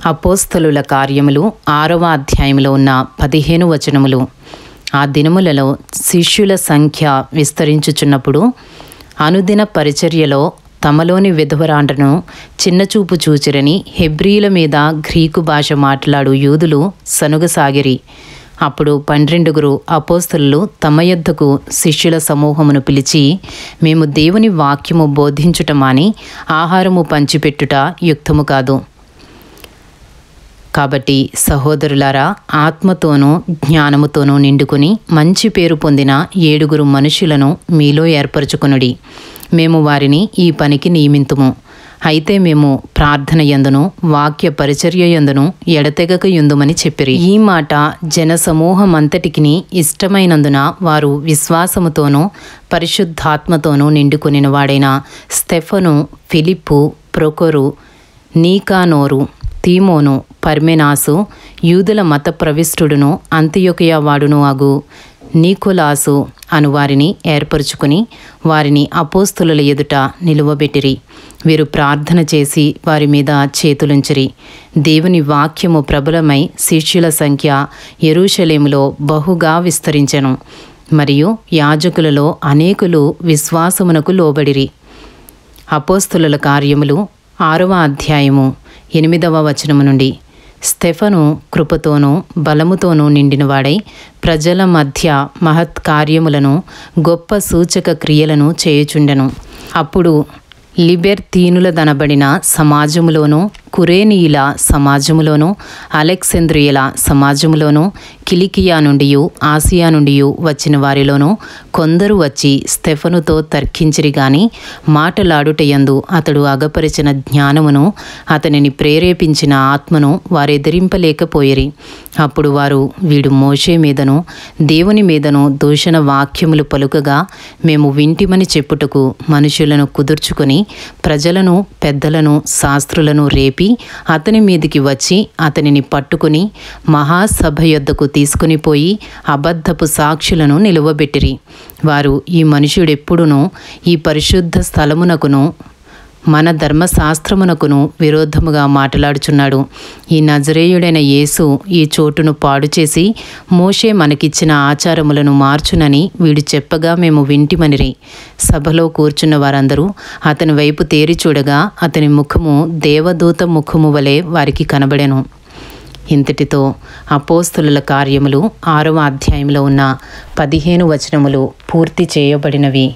అపోస్తలుల కార్యములు 6వ అధ్యాయంలో ఉన్న 15 వచనములు. ఆ దినములలో శిష్యుల సంఖ్య విస్తరించుచున్నప్పుడు అనుదిన పరిచర్యలో తమలోని విధవరాండ్రను చిన్నచూపు చూచిరని హెబ్రీల మీద గ్రీకు భాష మాట్లాడు యూదులు సనుగసాగిరి. అప్పుడు 12 అపోస్తలులు తమ యొద్దకు శిష్యుల సమూహమును పిలిచి, మేము దేవుని వాక్యము బోధించుట మాని ఆహారము పంచిపెట్టుట యుక్తము కాదు. కాబట్టి సహోదరులారా, ఆత్మతోనూ జ్ఞానముతోనూ నిండుకుని మంచి పేరు పొందిన 7 మనుషులను మీలో ఏర్పరచుకొనుడి. మేము వారిని ఈ పనికి నియమింతుము. అయితే మేము ప్రార్థన యందును వాక్య పరిచర్య యందును ఎడతెగక యుందుమని చెప్పిరి. ఈ మాట జనసమూహమంతటికిని ఇష్టమైనందున వారు విశ్వాసముతోనూ పరిశుద్ధాత్మతోనూ నిండుకొనిన వాడైన స్తెఫను, ఫిలిప్పు, ప్రొకొరు, నీకానోరు, తీమోను, పర్మెనాసు, యూదుల మత ప్రవిష్టుడును అంతియొకయ వాడును అగు నీకొలాసు అను వారిని ఏర్పరచుకుని వారిని అపోస్తలుల ఎదుట నిలువబెట్టిరి. వీరు ప్రార్థన చేసి వారి మీద చేతులుంచిరి. దేవుని వాక్యము ప్రబలమై శిష్యుల సంఖ్య యెరూషలేములో బహుగా విస్తరించెను. మరియు యాజకులలో అనేకులు విశ్వాసమునకు లోబడిరి. అపోస్తలుల కార్యములు 6వ అధ్యాయము 8వ వచనము నుండి. స్తెఫను కృపతోనూ బలముతోనూ నిండినవాడై ప్రజల మధ్య మహత్ కార్యములను గొప్ప సూచక క్రియలను చేయుచుండెను. అప్పుడు లిబెర్తీనులదనబడిన సమాజములోను, కురేనీయుల సమాజములోను, అలెక్సంద్రియల సమాజములోను, కిలికియా నుండి ఆసియా నుండి వచ్చిన వారిలోనూ కొందరు వచ్చి స్తెఫనుతో తర్కించిరి గాని మాటలాడుటయందు అతడు అగపరిచిన జ్ఞానమును అతనిని ప్రేరేపించిన ఆత్మను వారెదిరింపలేకపోయిరి. అప్పుడు వారు, వీడు మోషే మీదను దేవుని మీదను దూషణ వాక్యములు పలుకగా మేము వింటిమని చెప్పుటకు మనుషులను కుదుర్చుకొని ప్రజలను, పెద్దలను, శాస్త్రులను రేపి అతని మీదికి వచ్చి అతనిని పట్టుకుని మహాసభ యొద్దకు తీసుకుని పోయి అబద్ధపు సాక్షులను నిలువబెట్టిరి. వారు, ఈ మనుష్యుడెప్పుడునూ ఈ పరిశుద్ధ స్థలమునకును మన ధర్మశాస్త్రమునకును విరోధముగా మాట్లాడుచున్నాడు. ఈ నజరేయుడైన యేసు ఈ చోటును పాడు చేసి మోషే మనకిచ్చిన ఆచారములను మార్చునని వీడు చెప్పగా మేము వింటిమనిరి. సభలో కూర్చున్న వారందరూ అతని వైపు తేరి చూడగా అతని ముఖము దేవదూత ముఖము వలె వారికి కనబడెను. ఇంతటితో అపోస్తలుల కార్యములు 6వ అధ్యాయంలో ఉన్న 15 వచనములు పూర్తి చేయబడినవి.